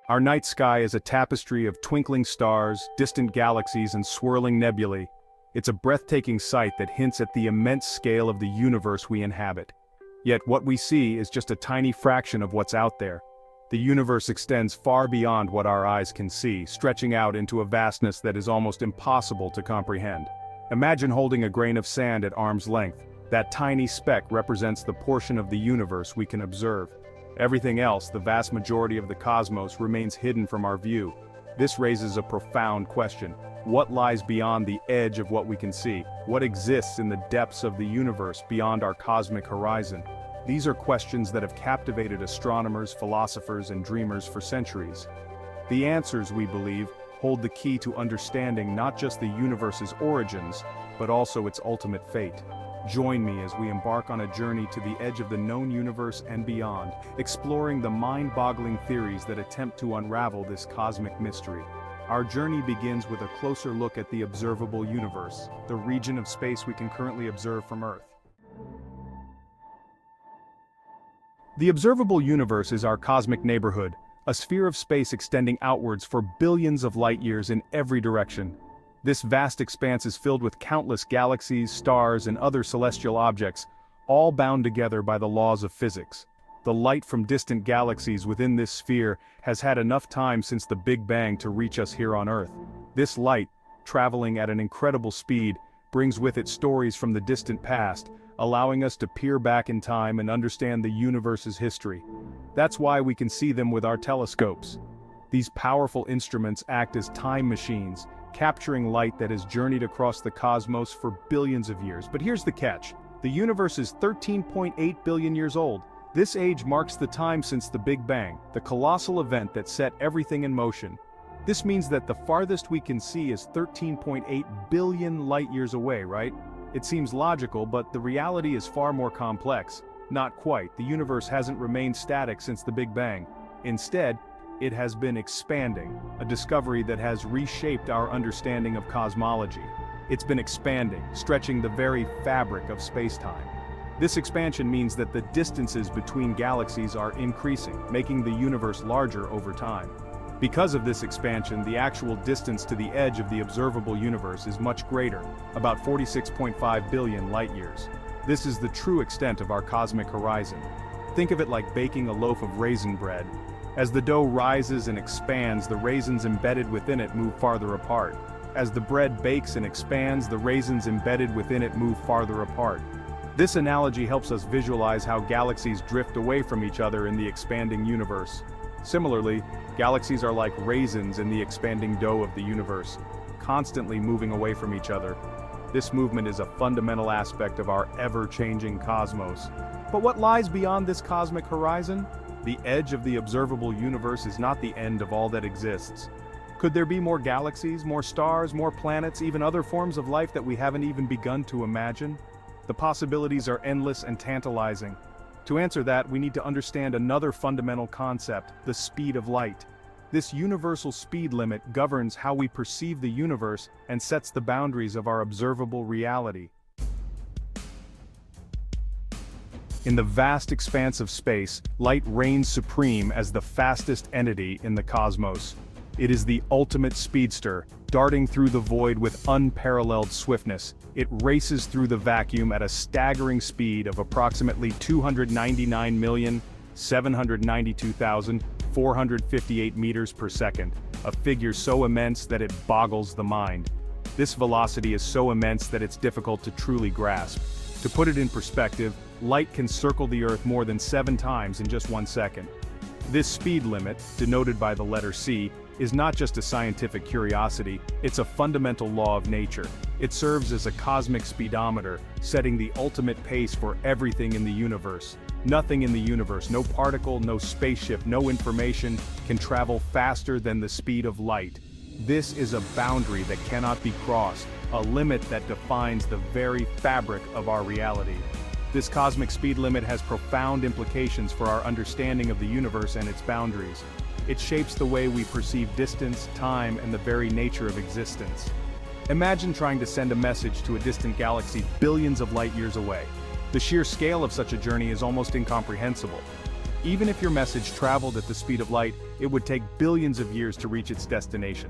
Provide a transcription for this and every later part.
Our night sky is a tapestry of twinkling stars, distant galaxies, and swirling nebulae. It's a breathtaking sight that hints at the immense scale of the universe we inhabit. Yet what we see is just a tiny fraction of what's out there. The universe extends far beyond what our eyes can see, stretching out into a vastness that is almost impossible to comprehend. Imagine holding a grain of sand at arm's length. That tiny speck represents the portion of the universe we can observe. Everything else, the vast majority of the cosmos, remains hidden from our view. This raises a profound question. What lies beyond the edge of what we can see? What exists in the depths of the universe beyond our cosmic horizon? These are questions that have captivated astronomers, philosophers, and dreamers for centuries. The answers, we believe, hold the key to understanding not just the universe's origins, but also its ultimate fate. Join me as we embark on a journey to the edge of the known universe and beyond, exploring the mind-boggling theories that attempt to unravel this cosmic mystery. Our journey begins with a closer look at the observable universe, the region of space we can currently observe from Earth. The observable universe is our cosmic neighborhood, a sphere of space extending outwards for billions of light-years in every direction. This vast expanse is filled with countless galaxies, stars, and other celestial objects, all bound together by the laws of physics. The light from distant galaxies within this sphere has had enough time since the Big Bang to reach us here on Earth. This light, traveling at an incredible speed, brings with it stories from the distant past, allowing us to peer back in time and understand the universe's history. That's why we can see them with our telescopes. These powerful instruments act as time machines, capturing light that has journeyed across the cosmos for billions of years. But here's the catch. The universe is 13.8 billion years old. This age marks the time since the Big Bang, the colossal event that set everything in motion. This means that the farthest we can see is 13.8 billion light-years away, right? It seems logical, but the reality is far more complex. Not quite. The universe hasn't remained static since the Big Bang. Instead, it has been expanding, a discovery that has reshaped our understanding of cosmology. It's been expanding, stretching the very fabric of space-time. This expansion means that the distances between galaxies are increasing, making the universe larger over time. Because of this expansion, the actual distance to the edge of the observable universe is much greater, about 46.5 billion light-years. This is the true extent of our cosmic horizon. Think of it like baking a loaf of raisin bread. As the dough rises and expands, the raisins embedded within it move farther apart. As the bread bakes and expands, the raisins embedded within it move farther apart. This analogy helps us visualize how galaxies drift away from each other in the expanding universe. Similarly, galaxies are like raisins in the expanding dough of the universe, constantly moving away from each other. This movement is a fundamental aspect of our ever-changing cosmos. But what lies beyond this cosmic horizon? The edge of the observable universe is not the end of all that exists. Could there be more galaxies, more stars, more planets, even other forms of life that we haven't even begun to imagine? The possibilities are endless and tantalizing. To answer that, we need to understand another fundamental concept, the speed of light. This universal speed limit governs how we perceive the universe and sets the boundaries of our observable reality. In the vast expanse of space, light reigns supreme as the fastest entity in the cosmos. It is the ultimate speedster, darting through the void with unparalleled swiftness. It races through the vacuum at a staggering speed of approximately 299,792,458 meters per second, a figure so immense that it boggles the mind. This velocity is so immense that it's difficult to truly grasp. To put it in perspective, light can circle the Earth more than 7 times in just 1 second. This speed limit, denoted by the letter C, is not just a scientific curiosity, it's a fundamental law of nature. It serves as a cosmic speedometer, setting the ultimate pace for everything in the universe. Nothing in the universe, no particle, no spaceship, no information, can travel faster than the speed of light. This is a boundary that cannot be crossed, a limit that defines the very fabric of our reality. This cosmic speed limit has profound implications for our understanding of the universe and its boundaries. It shapes the way we perceive distance, time, and the very nature of existence. Imagine trying to send a message to a distant galaxy billions of light years away. The sheer scale of such a journey is almost incomprehensible. Even if your message traveled at the speed of light, it would take billions of years to reach its destination.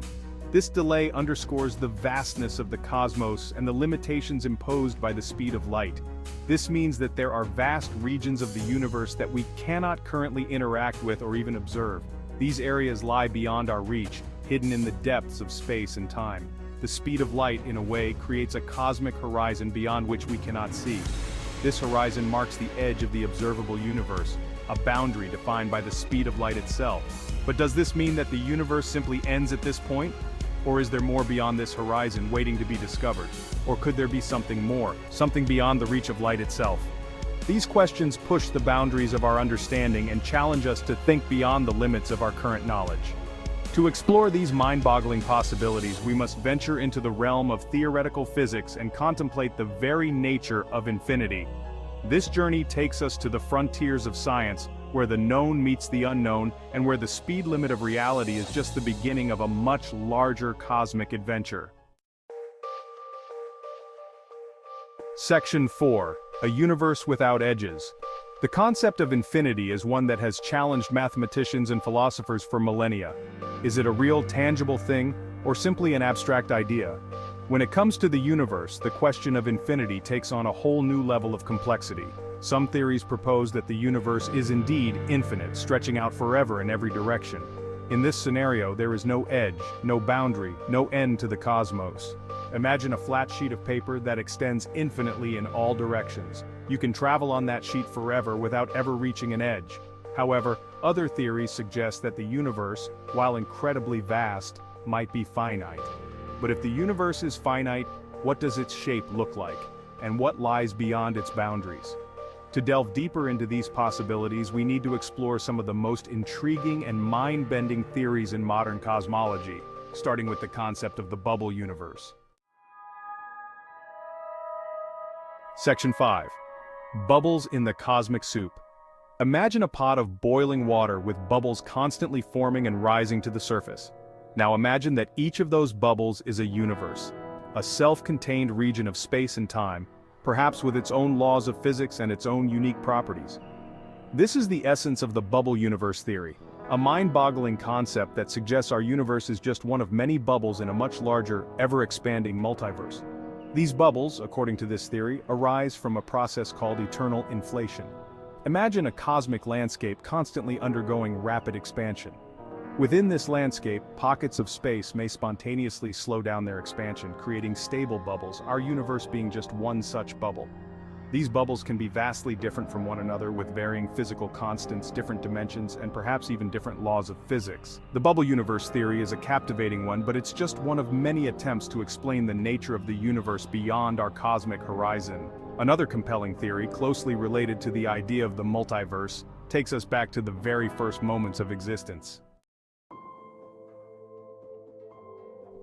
This delay underscores the vastness of the cosmos and the limitations imposed by the speed of light. This means that there are vast regions of the universe that we cannot currently interact with or even observe. These areas lie beyond our reach, hidden in the depths of space and time. The speed of light, in a way, creates a cosmic horizon beyond which we cannot see. This horizon marks the edge of the observable universe, a boundary defined by the speed of light itself. But does this mean that the universe simply ends at this point? Or is there more beyond this horizon waiting to be discovered? Or could there be something more, something beyond the reach of light itself? These questions push the boundaries of our understanding and challenge us to think beyond the limits of our current knowledge. To explore these mind-boggling possibilities, we must venture into the realm of theoretical physics and contemplate the very nature of infinity. This journey takes us to the frontiers of science, where the known meets the unknown, and where the speed limit of reality is just the beginning of a much larger cosmic adventure. Section 4. A universe without edges. The concept of infinity is one that has challenged mathematicians and philosophers for millennia. Is it a real, tangible thing, or simply an abstract idea? When it comes to the universe, the question of infinity takes on a whole new level of complexity. Some theories propose that the universe is indeed infinite, stretching out forever in every direction. In this scenario, there is no edge, no boundary, no end to the cosmos. Imagine a flat sheet of paper that extends infinitely in all directions. You can travel on that sheet forever without ever reaching an edge. However, other theories suggest that the universe, while incredibly vast, might be finite. But if the universe is finite, what does its shape look like? And what lies beyond its boundaries? To delve deeper into these possibilities, we need to explore some of the most intriguing and mind-bending theories in modern cosmology, starting with the concept of the bubble universe. Section 5. Bubbles in the cosmic soup. Imagine a pot of boiling water with bubbles constantly forming and rising to the surface. Now imagine that each of those bubbles is a universe, a self-contained region of space and time, perhaps with its own laws of physics and its own unique properties. This is the essence of the bubble universe theory, a mind-boggling concept that suggests our universe is just one of many bubbles in a much larger, ever-expanding multiverse. These bubbles, according to this theory, arise from a process called eternal inflation. Imagine a cosmic landscape constantly undergoing rapid expansion. Within this landscape, pockets of space may spontaneously slow down their expansion, creating stable bubbles, our universe being just one such bubble. These bubbles can be vastly different from one another with varying physical constants, different dimensions, and perhaps even different laws of physics. The bubble universe theory is a captivating one, but it's just one of many attempts to explain the nature of the universe beyond our cosmic horizon. Another compelling theory, closely related to the idea of the multiverse, takes us back to the very first moments of existence.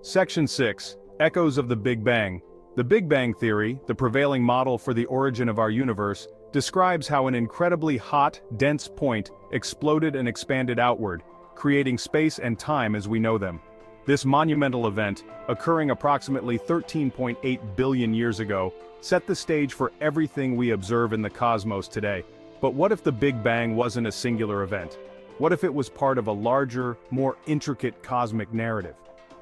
Section 6. Echoes of the Big Bang. The Big Bang Theory, the prevailing model for the origin of our universe, describes how an incredibly hot, dense point exploded and expanded outward, creating space and time as we know them. This monumental event, occurring approximately 13.8 billion years ago, set the stage for everything we observe in the cosmos today. But what if the Big Bang wasn't a singular event? What if it was part of a larger, more intricate cosmic narrative?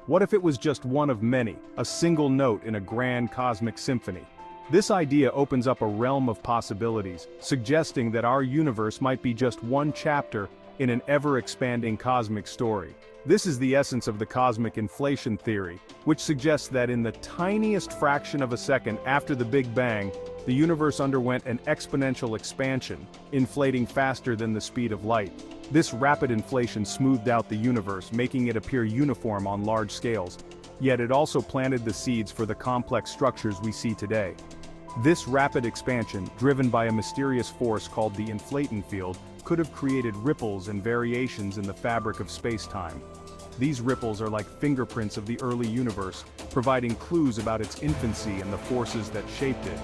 What if it was just one of many, a single note in a grand cosmic symphony? This idea opens up a realm of possibilities, suggesting that our universe might be just one chapter in an ever-expanding cosmic story. This is the essence of the cosmic inflation theory, which suggests that in the tiniest fraction of a second after the Big Bang, the universe underwent an exponential expansion, inflating faster than the speed of light. This rapid inflation smoothed out the universe, making it appear uniform on large scales, yet it also planted the seeds for the complex structures we see today. This rapid expansion, driven by a mysterious force called the inflaton field, could have created ripples and variations in the fabric of space-time. These ripples are like fingerprints of the early universe, providing clues about its infancy and the forces that shaped it.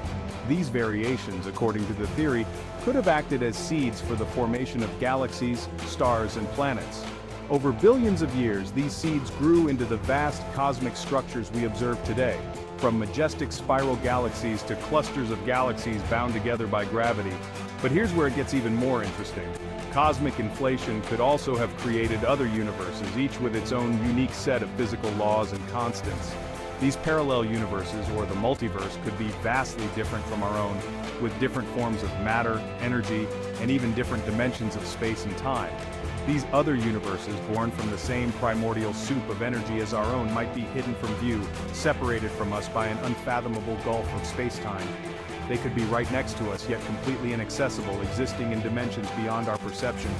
These variations, according to the theory, could have acted as seeds for the formation of galaxies, stars, and planets. Over billions of years, these seeds grew into the vast cosmic structures we observe today, from majestic spiral galaxies to clusters of galaxies bound together by gravity. But here's where it gets even more interesting. Cosmic inflation could also have created other universes, each with its own unique set of physical laws and constants. These parallel universes, or the multiverse, could be vastly different from our own, with different forms of matter, energy, and even different dimensions of space and time. These other universes, born from the same primordial soup of energy as our own, might be hidden from view, separated from us by an unfathomable gulf of space-time. They could be right next to us, yet completely inaccessible, existing in dimensions beyond our perception.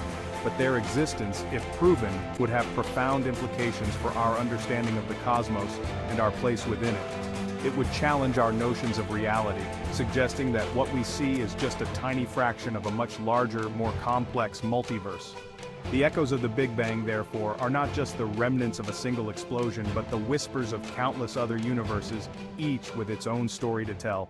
But their existence, if proven, would have profound implications for our understanding of the cosmos and our place within it. It would challenge our notions of reality, suggesting that what we see is just a tiny fraction of a much larger, more complex multiverse. The echoes of the Big Bang, therefore, are not just the remnants of a single explosion, but the whispers of countless other universes, each with its own story to tell.